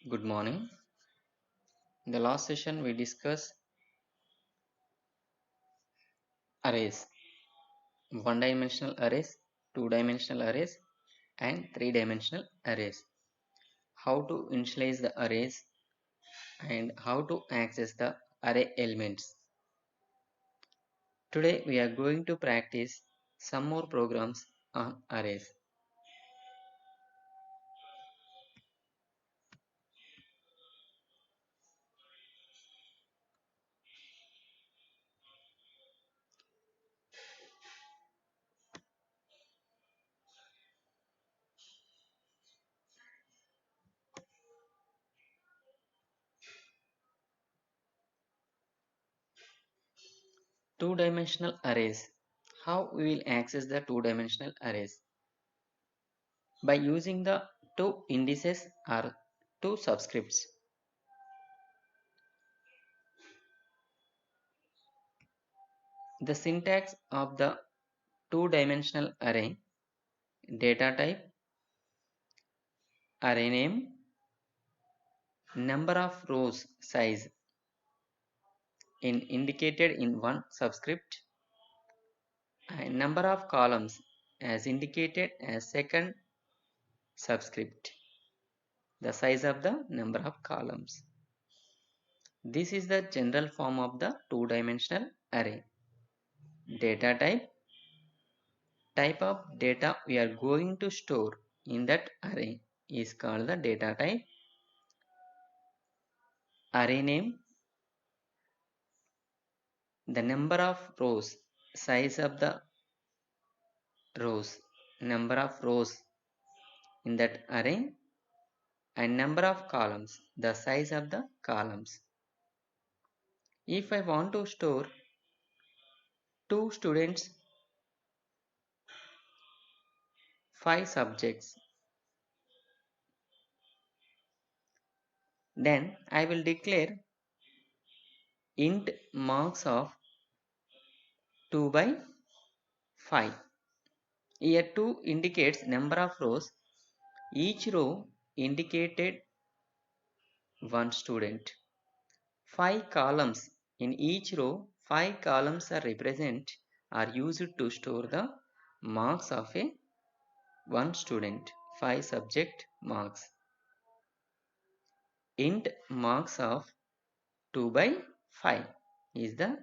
Good morning. In the last session, we discussed arrays, one dimensional arrays, two dimensional arrays, and three dimensional arrays. How to initialize the arrays and how to access the array elements. Today, we are going to practice some more programs on arrays. Two dimensional arrays. How we will access the two dimensional arrays? By using the two indices or two subscripts. The syntax of the two-dimensional array: data type, array name, number of rows size indicated in one subscript, and number of columns as indicated as second subscript, the size of the number of columns. This is the general form of the two-dimensional array. Data type of data we are going to store in that array is called the data type. Array name, the number of rows, size of the rows, number of rows in that array, and number of columns, the size of the columns. If I want to store two students, five subjects, then I will declare int marks of 2 by 5. Here 2 indicates number of rows. Each row indicated one student. 5 columns. In each row, 5 columns are used to store the marks of a one student. 5 subject marks. Int marks of 2 by 5 is the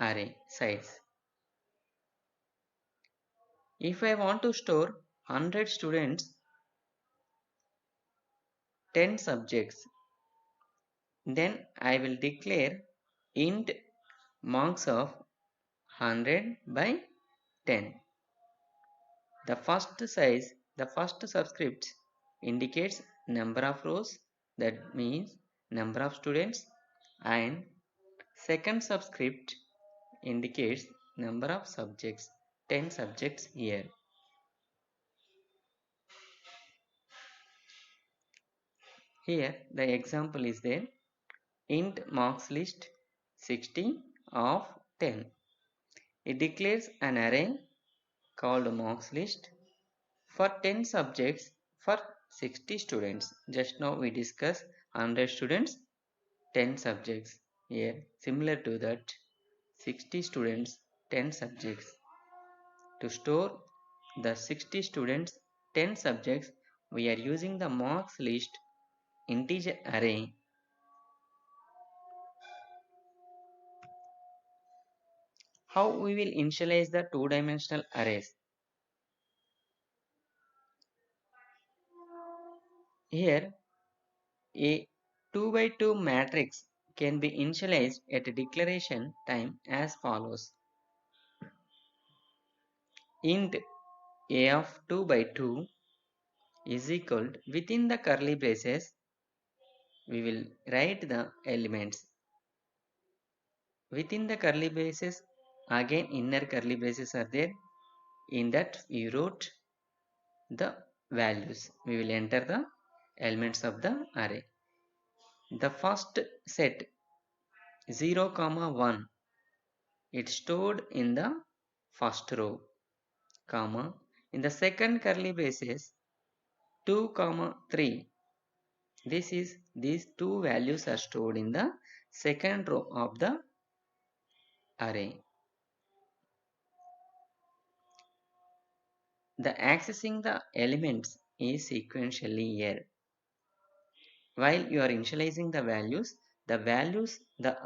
array size. If I want to store 100 students, 10 subjects, then I will declare int marks of 100 by 10. The first subscript indicates number of rows, that means number of students, and second subscript indicates number of subjects, 10 subjects here. Here the example is there. Int marks list 60 of 10. It declares an array called marks list for 10 subjects for 60 students. Just now we discussed 100 students, 10 subjects. Here similar to that, 60 students, 10 subjects. To store the 60 students, 10 subjects, we are using the marks list integer array. How we will initialize the two-dimensional arrays? Here a 2 by 2 matrix can be initialized at a declaration time as follows. Int a of 2 by 2 is equal to, within the curly braces we will write the elements. Within the curly braces, again inner curly braces are there. In that we wrote the values. We will enter the elements of the array. The first set 0, 1, it's stored in the first row, comma, in the second curly braces 2, 3, These two values are stored in the second row of the array. The accessing the elements is sequentially here. While you are initializing the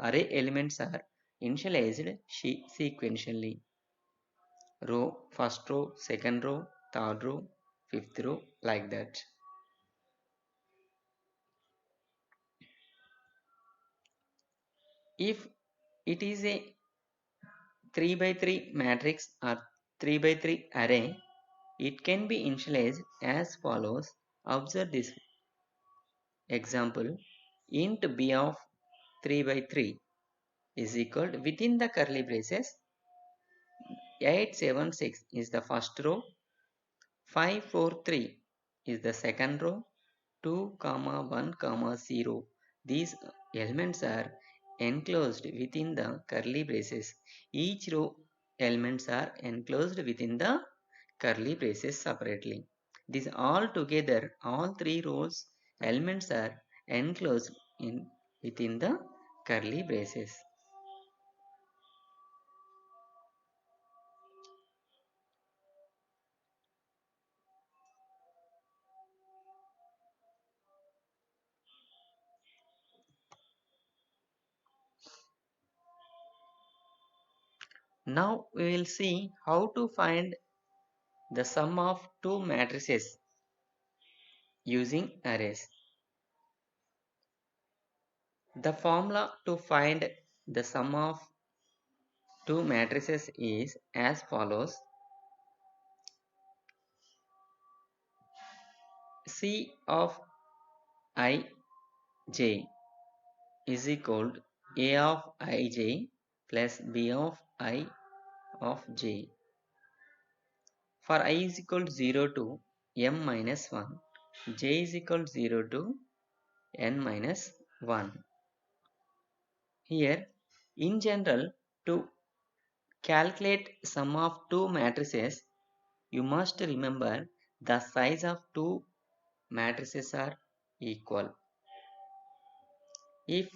array elements are initialized sequentially. First row, second row, third row, fifth row, like that. If it is a 3 by 3 matrix or 3 by 3 array, it can be initialized as follows. Observe this example. Int b of 3 by 3 is equal to, within the curly braces, 876 is the first row, 543 is the second row, 2, 1, 0. These elements are enclosed within the curly braces. Each row elements are enclosed within the curly braces separately. These all together, all three rows elements are enclosed within the curly braces. Now we will see how to find the sum of two matrices using arrays. The formula to find the sum of two matrices is as follows. C of ij is equal to A of ij plus B of I of j. For I is equal to 0 to m minus 1, j is equal to 0 to n minus 1. Here, in general, to calculate sum of two matrices, you must remember the size of two matrices are equal. If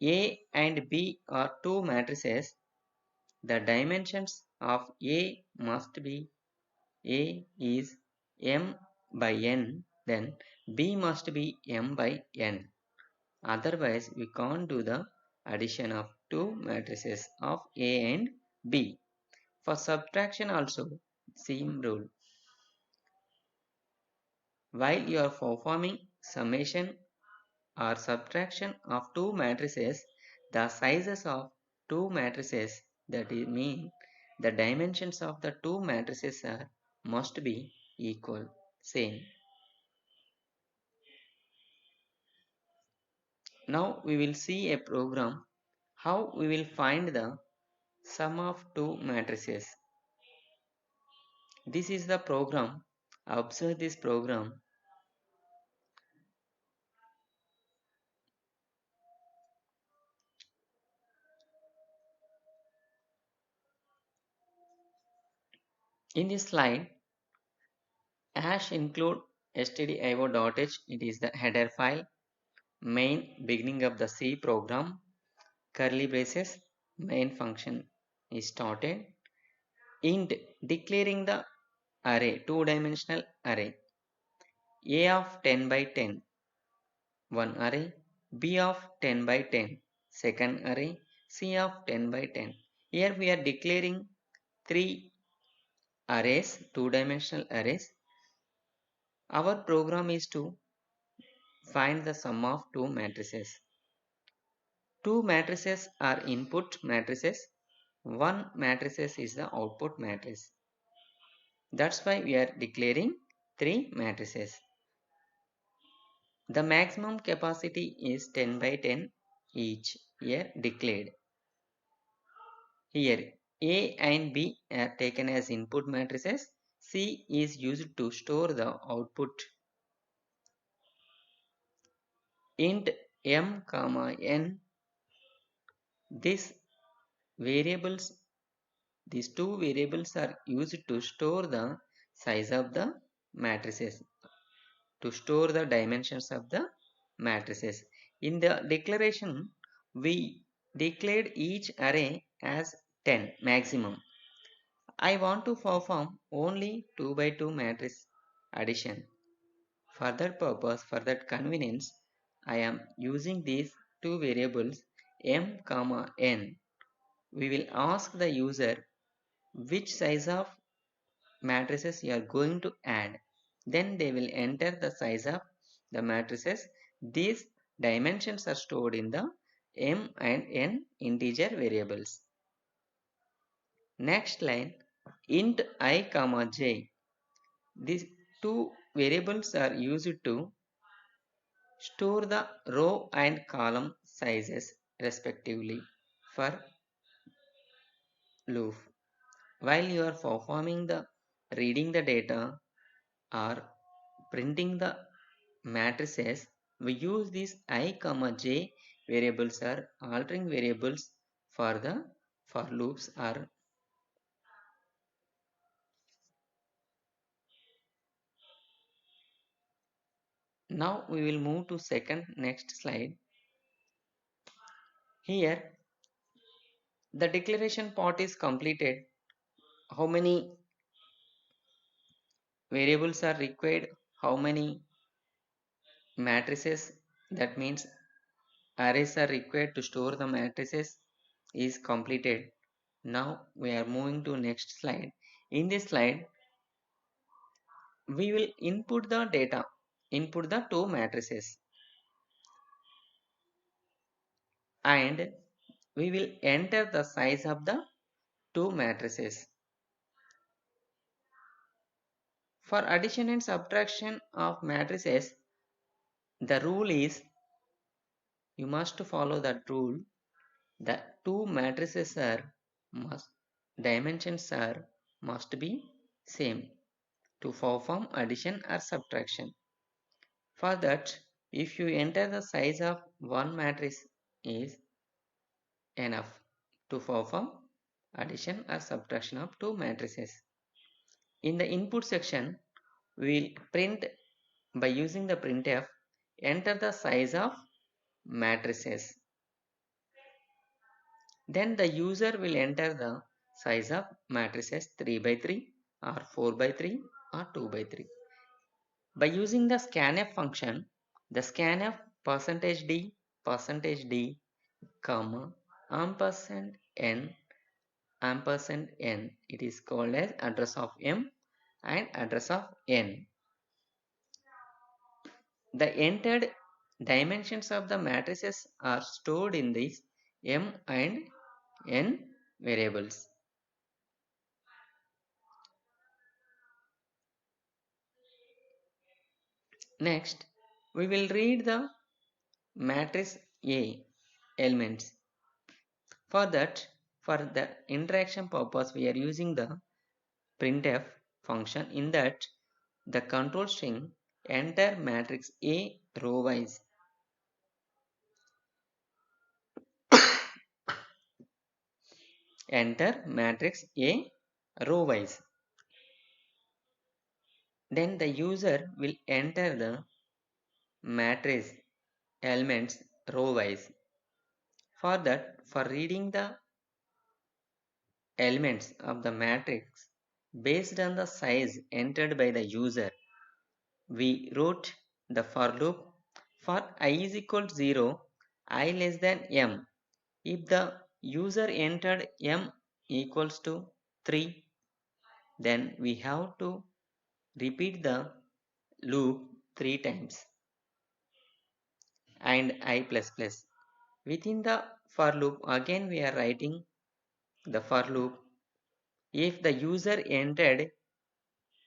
A and B are two matrices, the dimensions of A is m by n, then B must be m by n. Otherwise, we can't do the addition of two matrices of A and B. For subtraction also, same rule. While you are performing summation or subtraction of two matrices, the sizes of two matrices, that is mean the dimensions of the two matrices must be equal, same. Now we will see a program how we will find the sum of two matrices. This is the program. Observe this program. In this slide, hash include stdio.h, it is the header file, main beginning of the C program, curly braces, main function is started, int declaring the array, two-dimensional array, A of 10 by 10, one array, B of 10 by 10, second array, C of 10 by 10. Here we are declaring three arrays, two-dimensional arrays. Our program is to find the sum of two matrices. Two matrices are input matrices. One matrices is the output matrix. That's why we are declaring three matrices. The maximum capacity is 10 by 10 each, here declared. Here A and B are taken as input matrices. C is used to store the output. Int m, n. These two variables are used to store the size of the matrices, to store the dimensions of the matrices. In the declaration, we declared each array as 10 maximum. I want to perform only 2 by 2 matrix addition. For that purpose, for that convenience, I am using these two variables m, n. We will ask the user which size of matrices you are going to add. Then they will enter the size of the matrices. These dimensions are stored in the m and n integer variables. Next line, int I, j. These two variables are used to store the row and column sizes respectively for loop. While you are performing the reading the data or printing the matrices, we use these I, j variables or altering variables for the for loops are. Now we will move to next slide. Here the declaration part is completed. How many variables are required? How many matrices, that means arrays, are required to store the matrices is completed. Now we are moving to next slide. In this slide we will input the data, input the two matrices, and we will enter the size of the two matrices. For addition and subtraction of matrices, the rule is, you must follow that rule. The two matrices dimensions must be same to perform addition or subtraction. For that, if you enter the size of one matrix is enough to perform addition or subtraction of two matrices. In the input section, we will print by using the printf, enter the size of matrices. Then the user will enter the size of matrices 3 by 3 or 4 by 3 or 2 by 3. By using the scanf function, the scanf %d, comma, ampersand n, it is called as address of m and address of n. The entered dimensions of the matrices are stored in these m and n variables. Next, we will read the matrix A elements. For that, for the interaction purpose, we are using the printf function. In that, the control string enter matrix A row wise. Enter matrix A row wise. Then the user will enter the matrix elements row wise. For that, for reading the elements of the matrix based on the size entered by the user, we wrote the for loop for I is equal to 0, I less than m. If the user entered m equals to 3, then we have to repeat the loop 3 times, and I plus plus. Within the for loop, again we are writing the for loop. If the user entered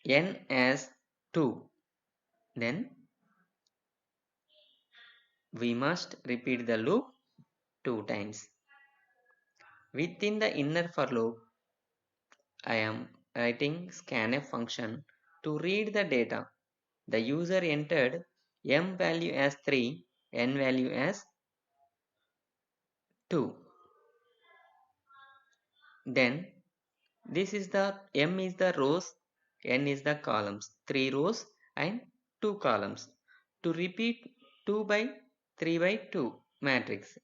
n as 2, then we must repeat the loop 2 times. Within the inner for loop, I am writing scanf function to read the data. The user entered m value as 3, n value as 2. Then this is the m is the rows, n is the columns, 3 rows and 2 columns. To repeat 2 by 3 by 2 matrix.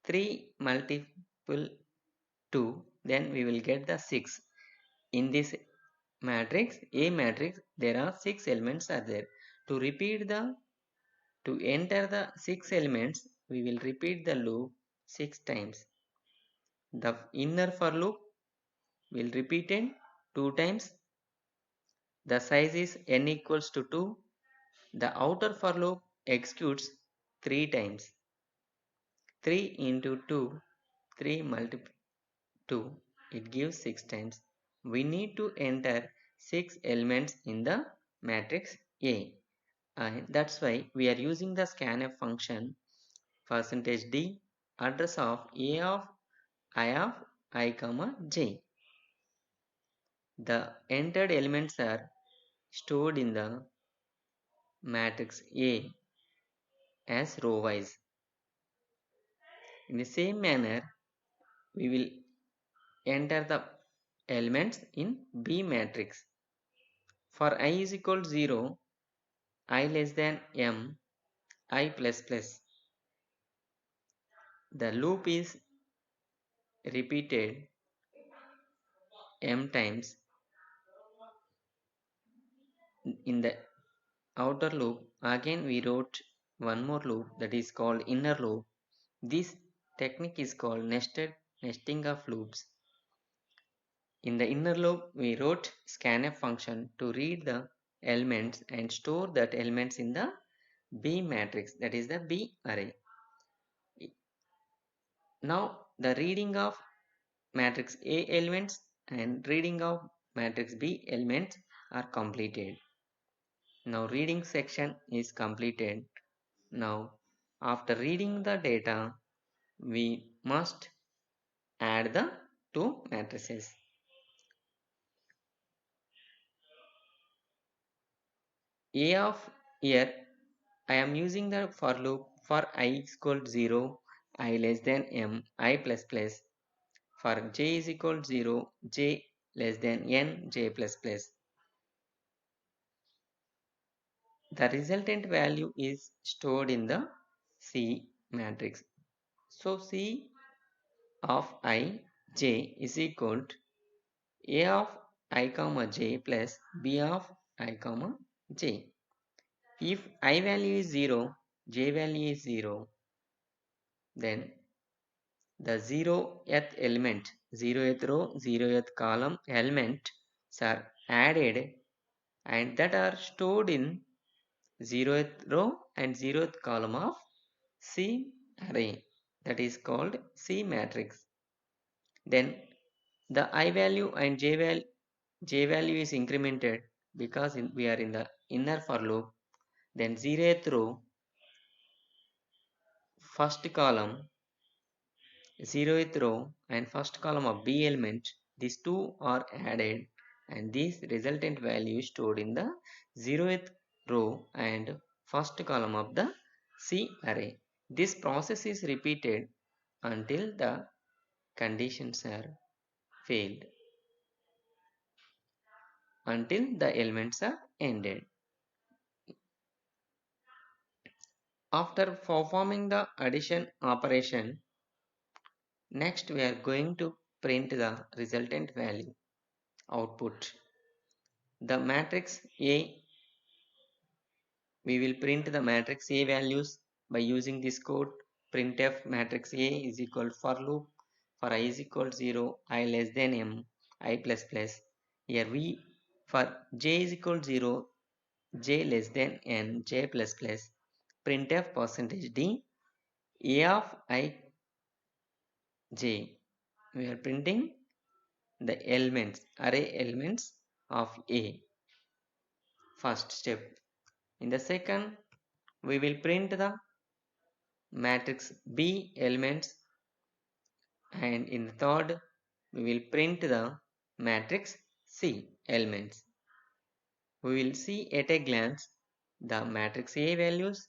3 multiple 2, then we will get the 6. In this matrix, A matrix, there are 6 elements are there. To enter the 6 elements, we will repeat the loop 6 times. The inner for loop will repeat it 2 times. The size is n equals to 2. The outer for loop executes 3 times. 3 into 2, 3 multiplied 2, it gives 6 times. We need to enter 6 elements in the matrix A. And that's why we are using the scanf function %d address of A of I comma j. The entered elements are stored in the matrix A as row wise. In the same manner, we will enter the elements in B matrix. For I is equal to 0, I less than m, I plus plus. The loop is repeated m times. In the outer loop, again we wrote one more loop that is called inner loop. This technique is called nesting of loops. In the inner loop, we wrote scanf function to read the elements and store that elements in the B matrix, that is the B array. Now the reading of matrix A elements and reading of matrix B elements are completed. Now reading section is completed. Now after reading the data, we must add the two matrices. A of here, I am using the for loop for I is equal to 0, I less than m, I plus plus. For j is equal to 0, j less than n, j plus plus. The resultant value is stored in the C matrix. So C of I, j is equal to A of I comma j plus B of I comma j. If I value is 0, j value is 0, then the 0th element, 0th row, 0th column elements are added and that are stored in 0th row and 0th column of C array, that is called C matrix. Then the I value and j value is incremented because we are in the inner for loop. Then 0th row, first column, 0th row and first column of B element, these two are added and this resultant value is stored in the 0th row and first column of the C array. This process is repeated until the conditions are failed, until the elements are ended. After performing the addition operation, next we are going to print the resultant value output. The matrix A, we will print the matrix A values by using this code. Printf matrix A is equal to for loop for I is equal to 0, I less than m, I plus plus. Here we for j is equal to 0, j less than n, j plus plus. Printf %d A of I j. We are printing the elements, array elements of A. First step. In the second, we will print the matrix B elements, and in the third we will print the matrix C elements. We will see at a glance the matrix A values,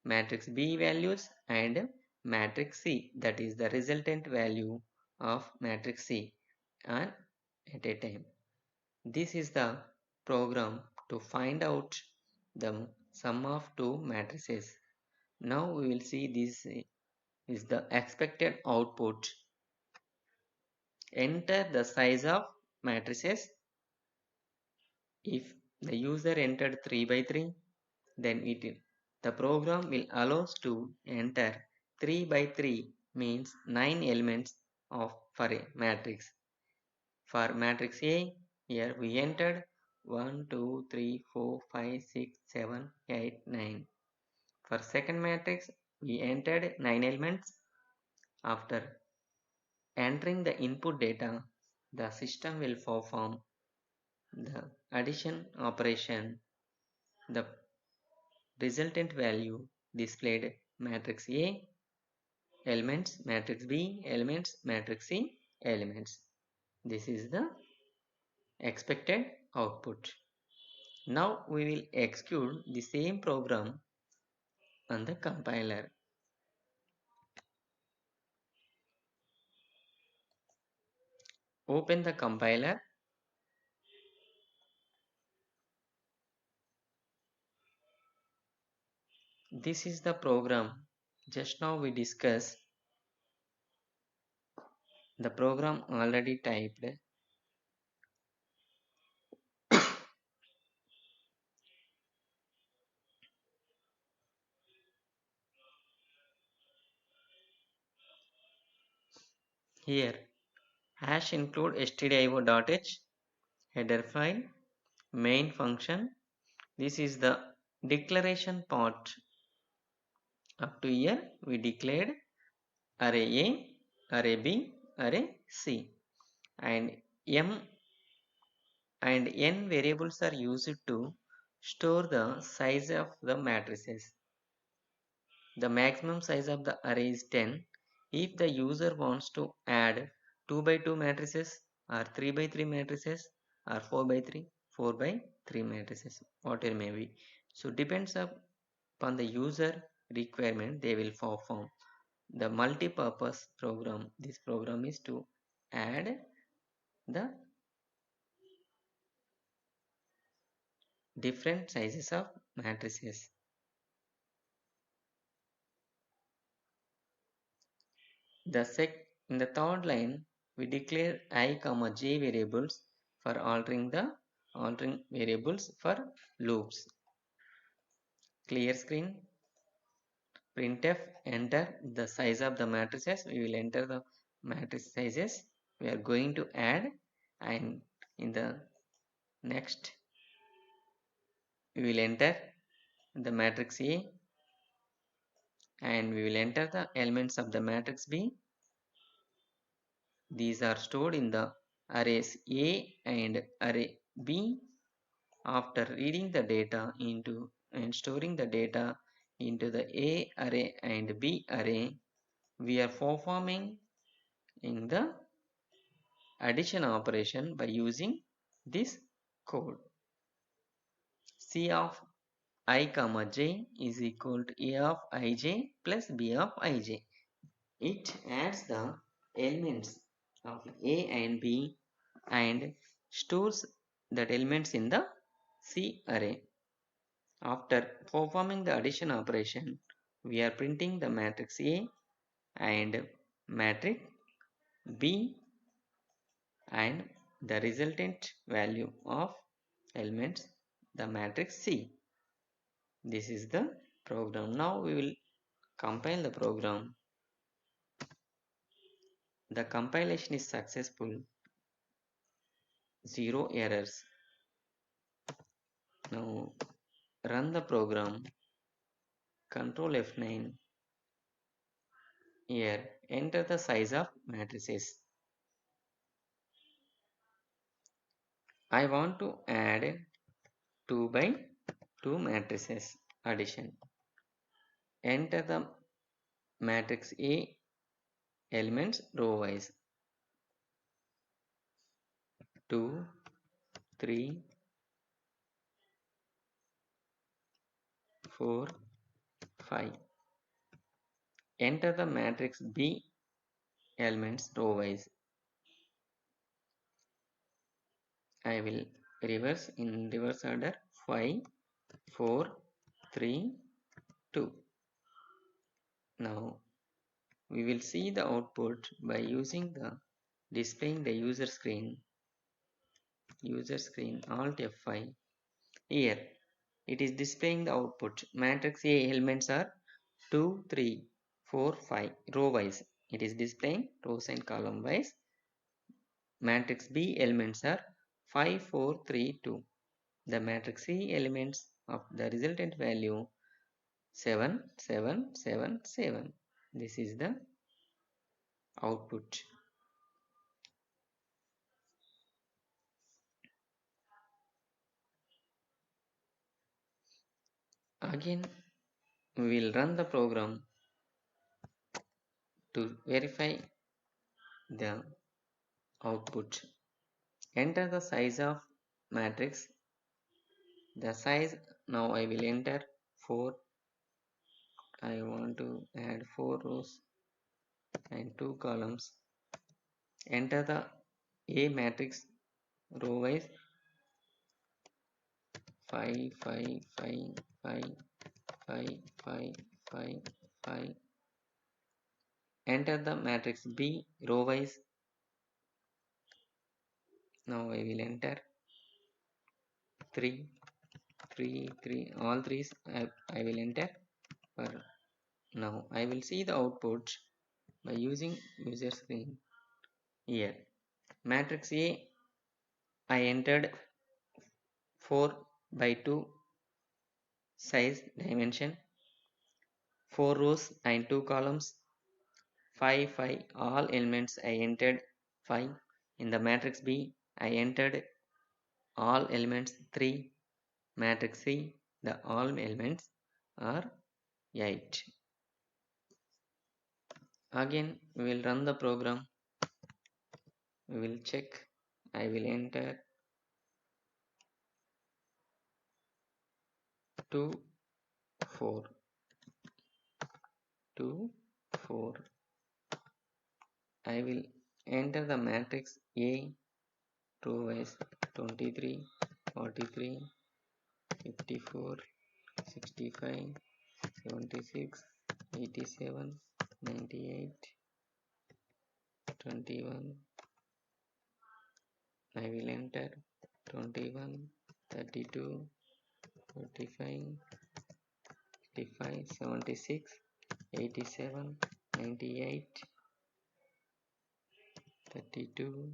matrix B values and matrix C, that is the resultant value of matrix C, and at a time. This is the program to find out the sum of two matrices. Now we will see this is the expected output. Enter the size of matrices. If the user entered 3 by 3, then the program will allow us to enter 3 by 3 means 9 elements for a matrix. For matrix A, here we entered 1, 2, 3, 4, 5, 6, 7, 8, 9. For second matrix, we entered 9 elements. After entering the input data, the system will perform the addition operation. The resultant value displayed matrix A elements, matrix B elements, matrix C elements. This is the expected output. Now we will execute the same program on the compiler. Open the compiler. This is the program. Just now we discussed the program already typed. Here hash include stdio.h, header file, main function. This is the declaration part. Up to here we declared array A, array B, array C, and M and N variables are used to store the size of the matrices. The maximum size of the array is 10. If the user wants to add 2 by 2 matrices or 3 by 3 matrices or 4 by 3, 4 by 3 matrices, whatever may be. So depends upon the user requirement, they will perform. The multi-purpose program, this program is to add the different sizes of matrices. In the third line, we declare I, j variables for altering variables for loops. Clear screen. Printf, enter the size of the matrices. We will enter the matrix sizes we are going to add, and in the next we will enter the matrix A, and we will enter the elements of the matrix B. These are stored in the arrays A and array B. After reading the data into and storing the data into the A array and B array, we are performing in the addition operation by using this code. C of I comma j is equal to A of ij plus B of ij. It adds the elements of A and B and stores that elements in the C array. After performing the addition operation, we are printing the matrix A and matrix B and the resultant value of elements the matrix C. This is the program. Now we will compile the program. The compilation is successful. 0 errors. Now run the program. Control F9. Here enter the size of matrices. I want to add 2 by 2 matrices addition. Enter the matrix A elements row wise. 2, 3, 4, 5. Enter the matrix B elements row wise. I will reverse in reverse order. 5, 4, 3, 2. Now we will see the output by using the displaying the user screen Alt F5. Here it is displaying the output. Matrix A elements are 2, 3, 4, 5 row wise. It is displaying rows and column wise. Matrix B elements are 5, 4, 3, 2. The matrix C elements of the resultant value 7, 7, 7, 7. This is the output. Again, we will run the program to verify the output. Enter the size of matrix. The size, now I will enter 4. I want to add 4 rows and 2 columns. Enter the A matrix row wise 5, 5, 5, 5, 5, 5, 5, 5. Enter the matrix B row wise. Now I will enter 3, 3, 3. All threes I will enter for now. I will see the output by using user screen. Here matrix A I entered 4 by 2 size dimension, 4 rows and 2 columns, 5, 5. All elements I entered 5. In the matrix B I entered all elements 3. Matrix C, the all elements are 8. Again we will run the program. We will check. I will enter 2, 4, 2, 4. I will enter the matrix A row wise 23, 43, 54, 65, 76, 87, 98, 21. I will enter 21, 32, 45, 55, 76, 87, 98, 32.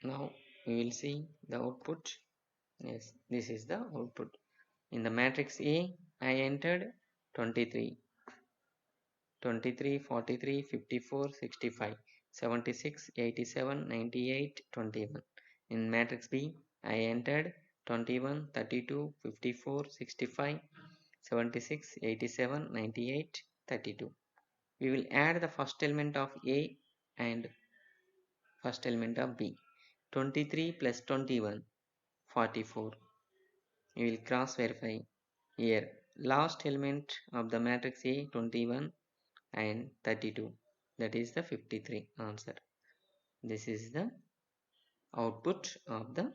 Now we will see the output. Yes, this is the output. In the matrix A, I entered 23, 23, 43, 54, 65, 76, 87, 98, 21. In matrix B, I entered 21, 32, 54, 65, 76, 87, 98, 32. We will add the first element of A and first element of B. 23 plus 21, 44. We will cross verify. Here, last element of the matrix A 21 and 32. That is the 53 answer. This is the output of the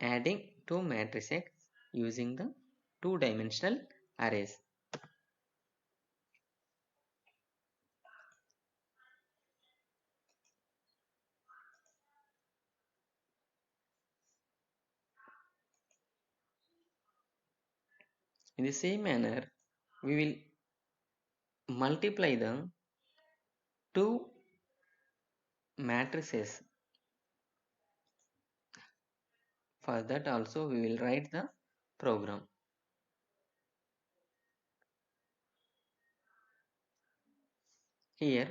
adding two matrices using the two-dimensional arrays. In the same manner, we will multiply the two matrices. For that also we will write the program. Here,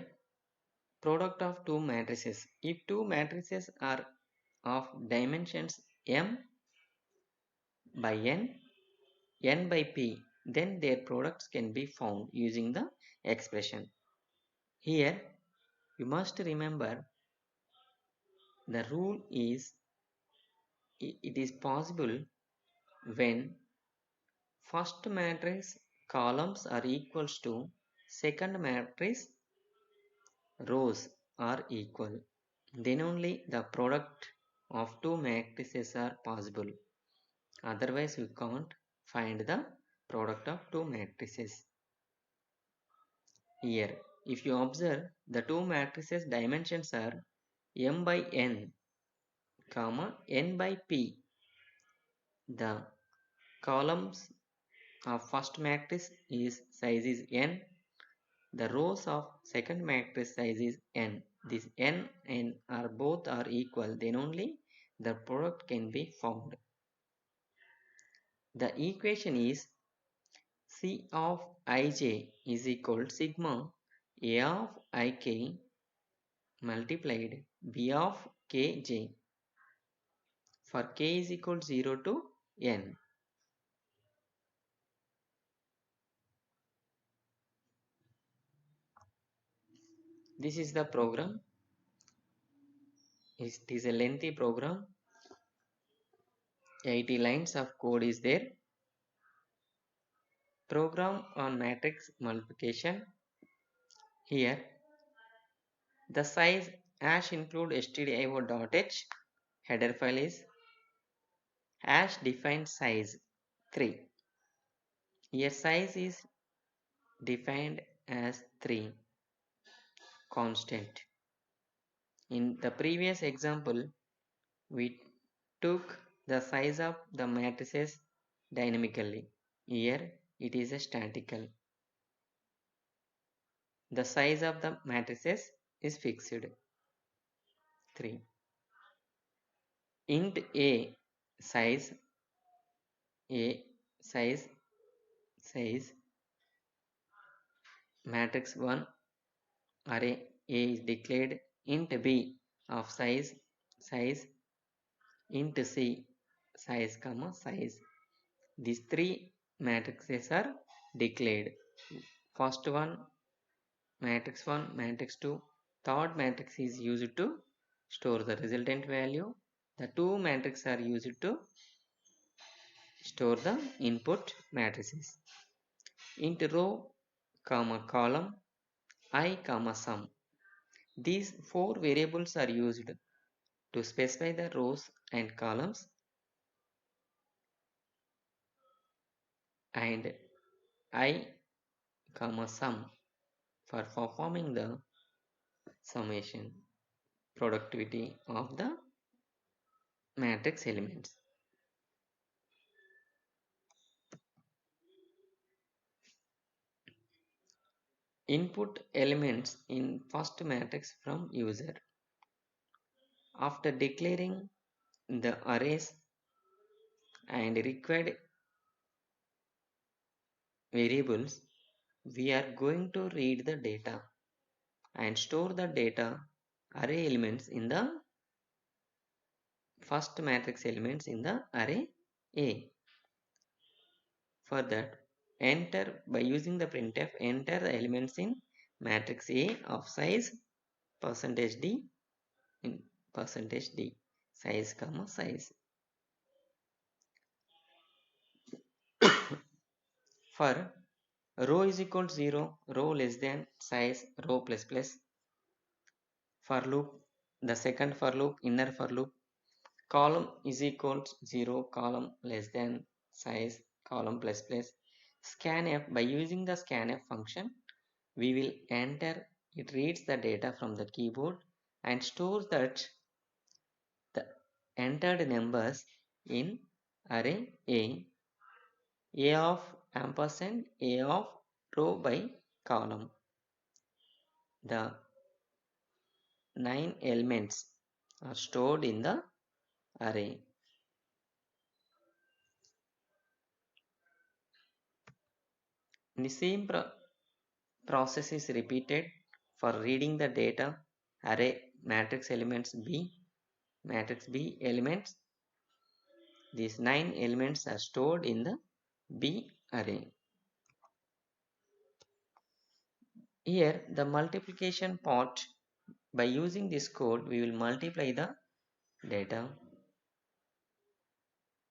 product of two matrices. If two matrices are of dimensions m by n by p, then their products can be found using the expression. Here, you must remember the rule is it is possible when first matrix columns are equals to second matrix rows are equal. Then only the product of two matrices are possible. Otherwise, we can't find the product of two matrices. Here, if you observe, the two matrices dimensions are m by n, comma n by p. The columns of first matrix is size is n. The rows of second matrix size is n. This n and are both are equal, then only the product can be found. The equation is C of ij is equal to sigma A of ik multiplied B of kj for k is equal to 0 to n. This is the program. It is a lengthy program. 80 lines of code is there. Program on matrix multiplication. Here, the size hash include stdio.h. Header file is hash define size 3. Here size is defined as 3 constant. In the previous example, we took the size of the matrices dynamically. Here it is a statical. The size of the matrices is fixed 3. Int size a size matrix 1 array A is declared. Int b of size int c size comma size. These three matrices are declared. First one matrix 1, matrix 2, third matrix is used to store the resultant value. The two matrices are used to store the input matrices. Int row comma column I comma sum. These four variables are used to specify the rows and columns, and I comma sum for performing the summation productivity of the matrix elements. Input elements in first matrix from user. After declaring the arrays and required variables, we are going to read the data and store the data array elements in the first matrix elements in the array A. For that, enter by using the printf, enter the elements in matrix A of size %d in %d size comma size. For row is equal to 0, row less than size row plus plus. For loop, the second for loop, inner for loop, column is equal to 0, column less than size column plus plus. Scanf, by using the scanf function, we will enter, it reads the data from the keyboard and stores that the entered numbers in array A of ampersand A of row by column. The 9 elements are stored in the array. The same process is repeated for reading the data array matrix elements B, matrix B elements. These 9 elements are stored in the B array. Here the multiplication part, by using this code we will multiply the data.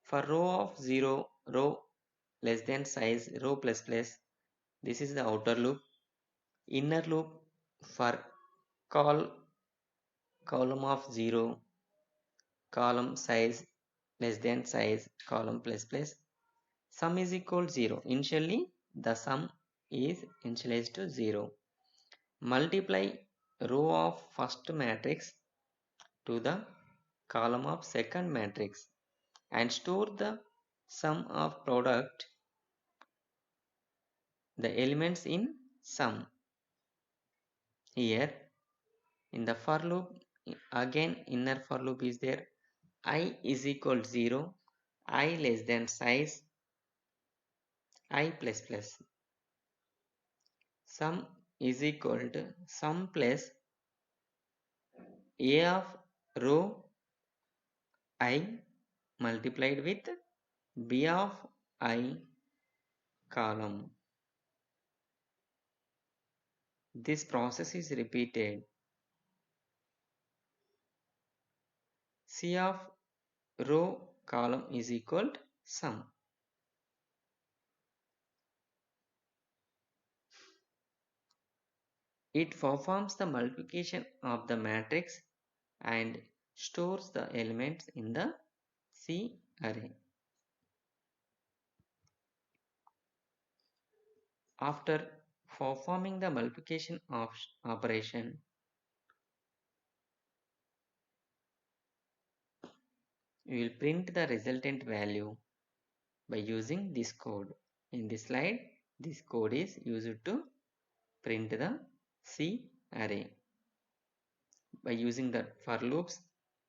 For row of 0, row less than size row plus plus, this is the outer loop. Inner loop for column of 0, column size less than size column plus plus. Sum is equal to 0. Initially the sum is initialized to 0. Multiply row of first matrix to the column of second matrix and store the sum of product the elements in sum. Here in the for loop, again inner for loop is there. I is equal to 0, I less than size, I plus plus. Sum is equal to sum plus A of row I multiplied with B of I column. This process is repeated. C of row column is equal to sum. It performs the multiplication of the matrix and stores the elements in the C array. After performing the multiplication of operation, we will print the resultant value by using this code. In this slide, this code is used to print the C array. By using the for loops,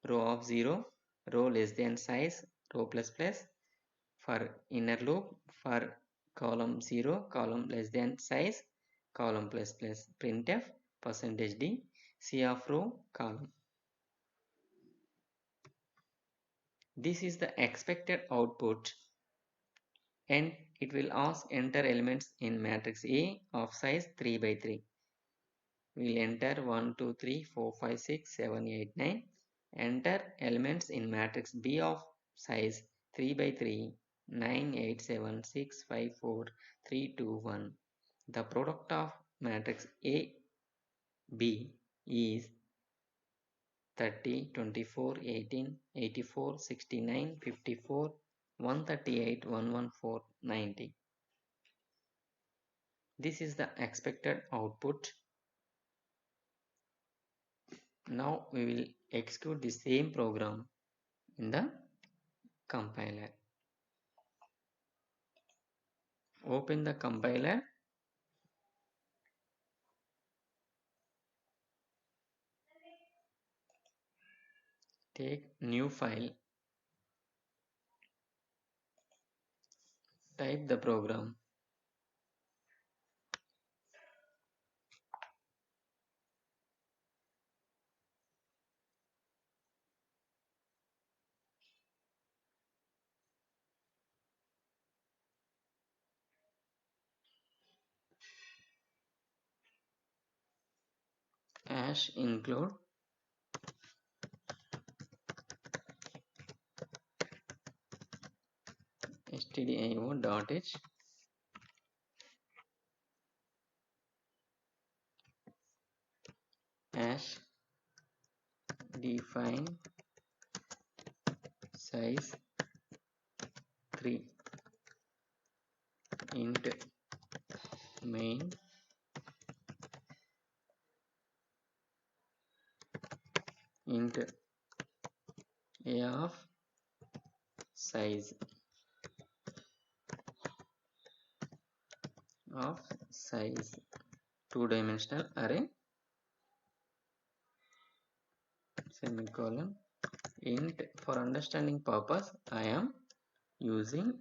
row of 0, row less than size, row plus plus, for inner loop, for column 0, column less than size, column plus plus, printf %d, C of row column. This is the expected output and it will ask enter elements in matrix A of size 3 by 3. We will enter 1, 2, 3, 4, 5, 6, 7, 8, 9. Enter elements in matrix B of size 3 by 3, 9, 8, 7, 6, 5, 4, 3, 2, 1. The product of matrix A, B is 30, 24, 18, 84, 69, 54, 138, 114, 90. This is the expected output. Now we will execute the same program in the compiler. Open the compiler. Take new file. Type the program. Hash include stdio.h hash define size 3 int main int a of size two-dimensional array semicolon. Int for understanding purpose I am using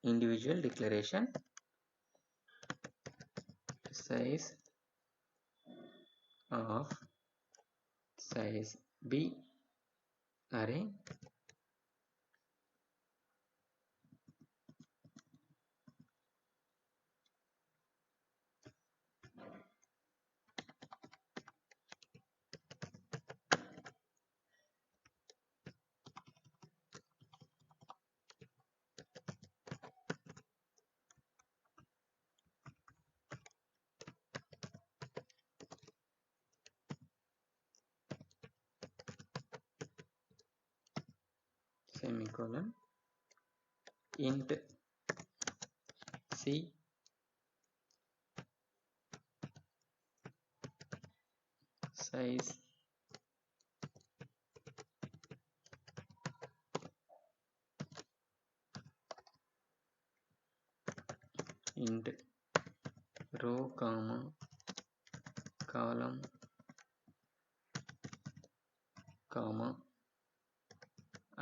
individual declaration size of size B array semicolon int C size int row comma column comma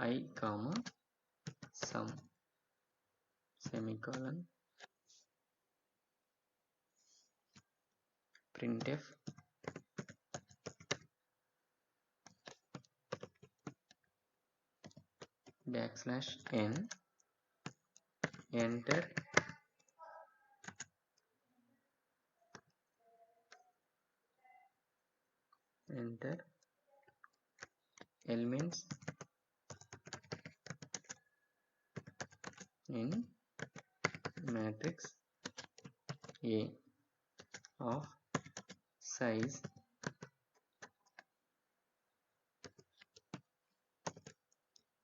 I comma sum semicolon printf backslash n enter elements in matrix A of size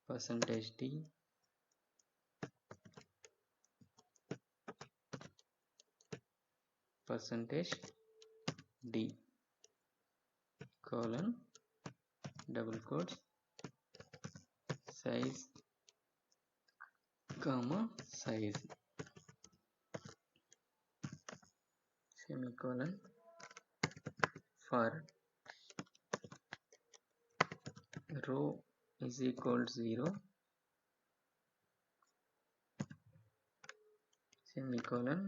percentage %d percentage %d colon double quotes size comma size semicolon for row is equal to 0 semicolon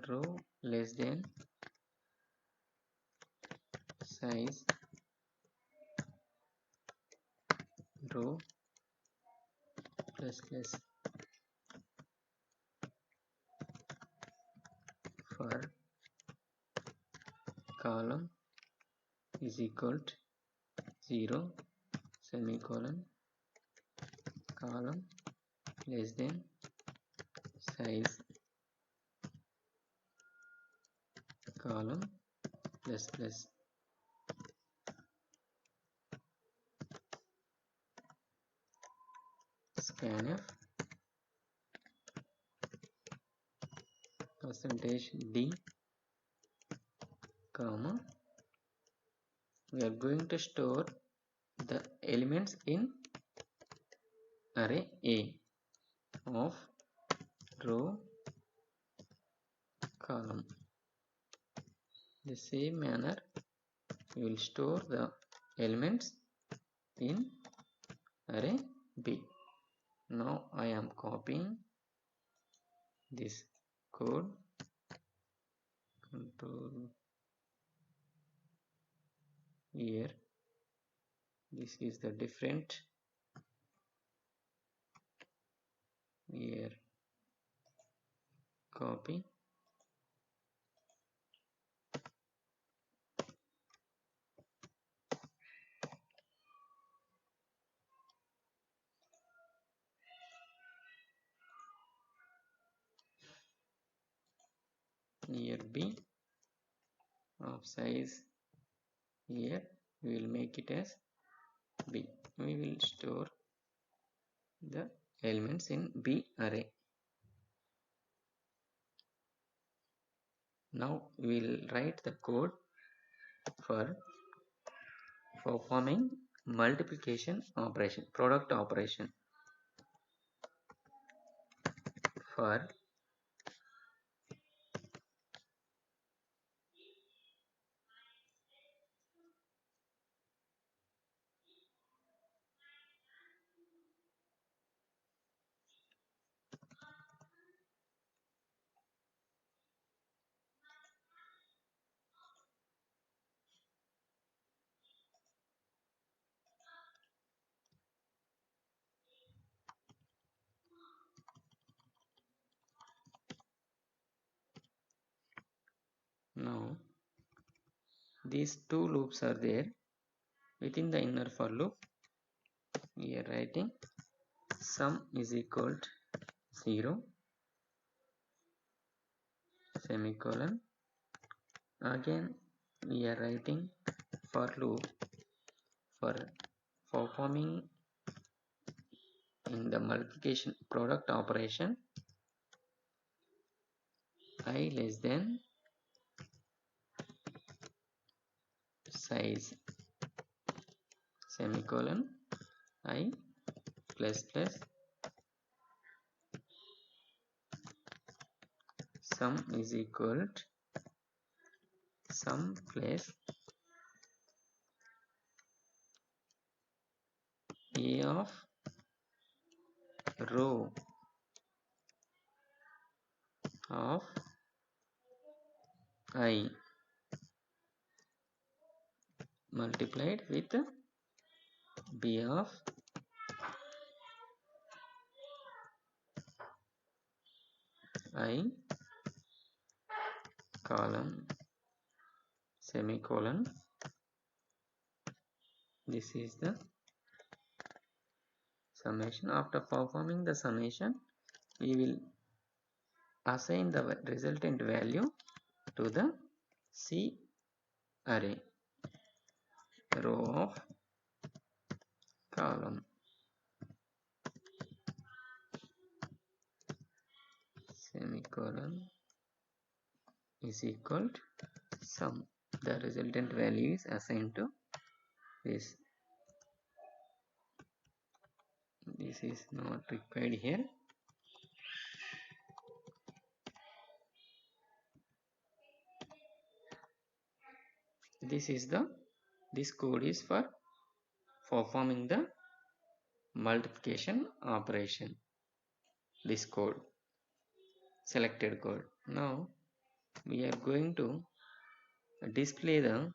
row less than size row plus plus for column is equal to 0 semicolon column less than size column plus plus scanf percentage %d comma we are going to store the elements in array A of row column. The same manner we will store the elements in array B. Now I am copying this code, control here, this is the different here, copy here B of size here we will make it as B. We will store the elements in B array. Now we will write the code for performing multiplication operation, product operation. For now these two loops are there within the inner for loop. We are writing sum is equal to 0 semicolon. Again we are writing for loop for performing in the multiplication product operation I less than size semicolon I plus plus sum is equal to sum plus a of row of I multiplied with b of I column semicolon. This is the summation. After performing the summation, we will assign the resultant value to the C array, row of column semicolon is equal to sum. The resultant value is assigned to this. This is not required here. This code is for performing the multiplication operation. This code, selected code. Now we are going to display the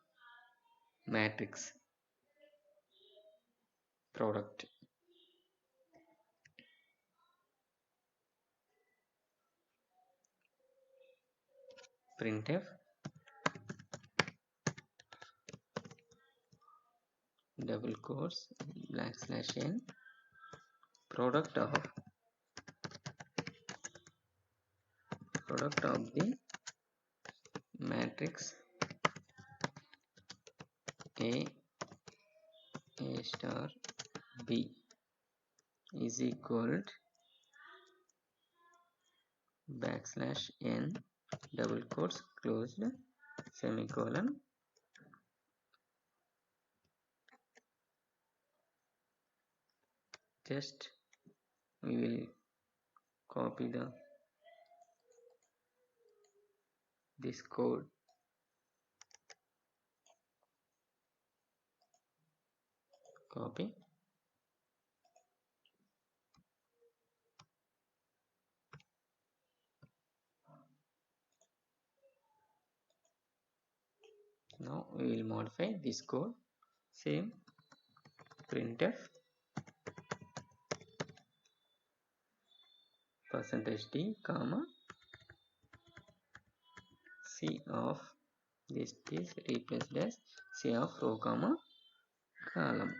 matrix product. Printf double quotes \n product of the matrix A star B is equal to \n double quotes closed semicolon. Just we will copy this code. Copy. Now we will modify this code. Same printf %d comma C of this is replaced as C of row comma column.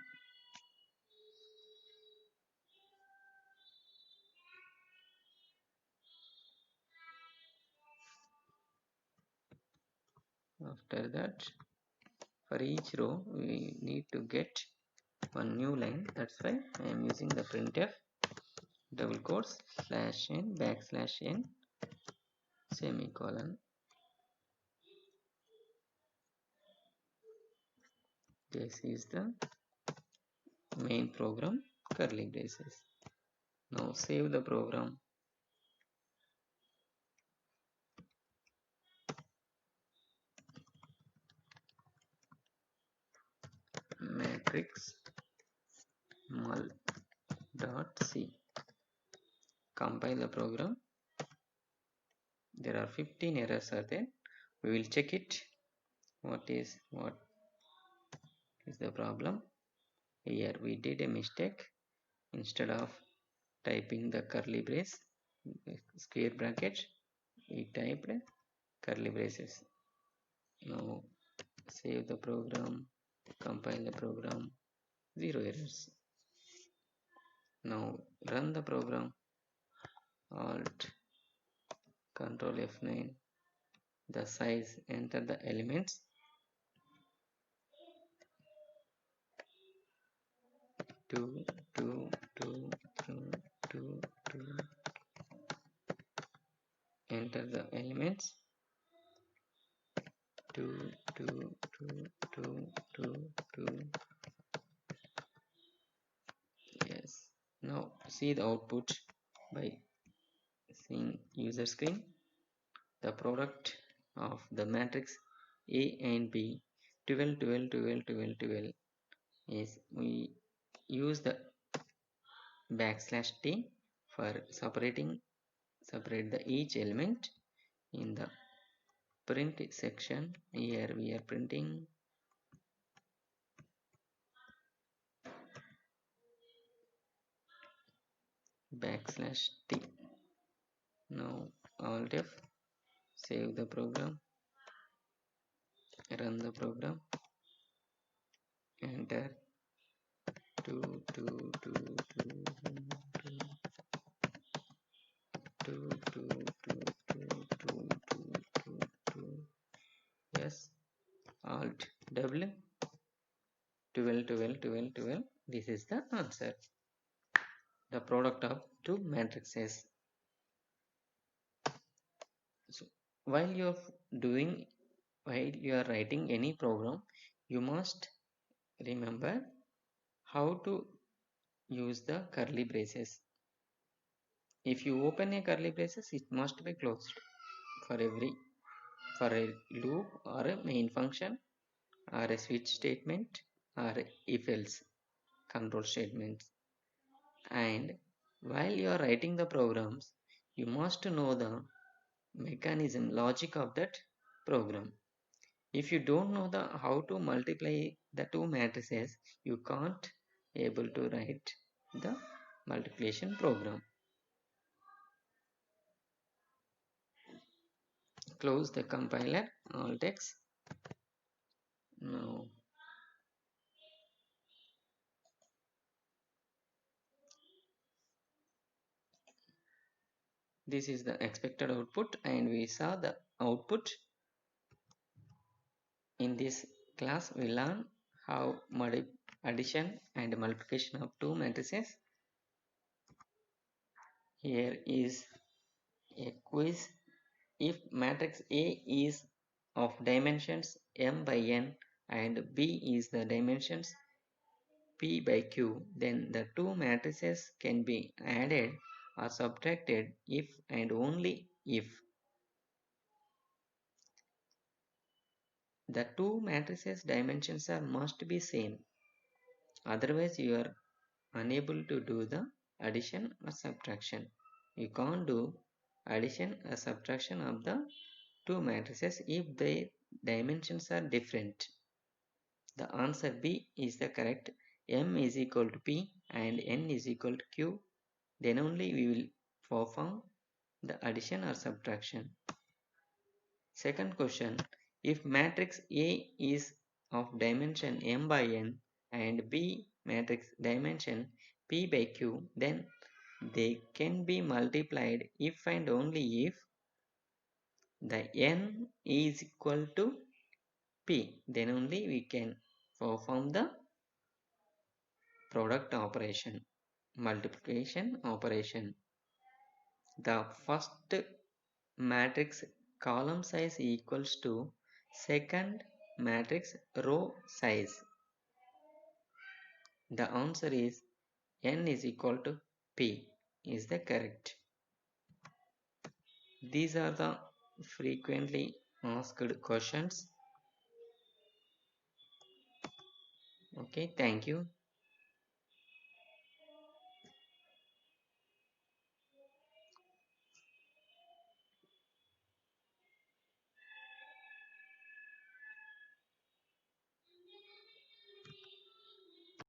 After that, for each row we need to get one new line. That's why I am using the printf double quotes /n \n semicolon. This is the main program, curly braces. Now save the program. Matrix mul.c. Compile the program. There are 15 errors are there. We will check it. What is the problem? Here we did a mistake. Instead of typing the curly brace square bracket, we typed curly braces. Now save the program, compile the program, 0 errors. Now run the program. Alt Control F9. The size, enter the elements. Two. Enter the elements. 2 2. Yes. Now see the output by seeing user screen. The product of the matrix A and B 12, 12, 12, 12, 12 is we use the \t for separate the each element in the print section. Here we are printing \t. Now Alt F, save the program, run the program, enter 2, 2, 2, 2, 2, 2, 2, 2, 2, 2. Yes, Alt W, 12, 12, 12, 12. This is the answer. The product of two matrices. So while you are writing any program, you must remember how to use the curly braces. If you open a curly braces, it must be closed for a loop or a main function or a switch statement or if else control statements. And while you are writing the programs, you must know the mechanism logic of that program. If you don't know how to multiply the two matrices, you can't able to write the multiplication program. Close the compiler, Alt X. Now this is the expected output, and we saw the output. In this class we learn how addition and multiplication of two matrices. Here is a quiz. If matrix A is of dimensions m by n and B is the dimensions p by q, then the two matrices can be added or subtracted if and only if the two matrices dimensions are must be same. Otherwise you are unable to do the addition or subtraction. You can't do addition or subtraction of the two matrices if their dimensions are different. The answer B is the correct. M is equal to P and N is equal to Q. Then only we will perform the addition or subtraction. Second question. If matrix A is of dimension m by n and B matrix dimension p by q, then they can be multiplied if and only if the n is equal to p. Then only we can perform the product operation, multiplication operation. The first matrix column size equals to second matrix row size. The answer is n is equal to p is the correct. These are the frequently asked questions. Okay, thank you.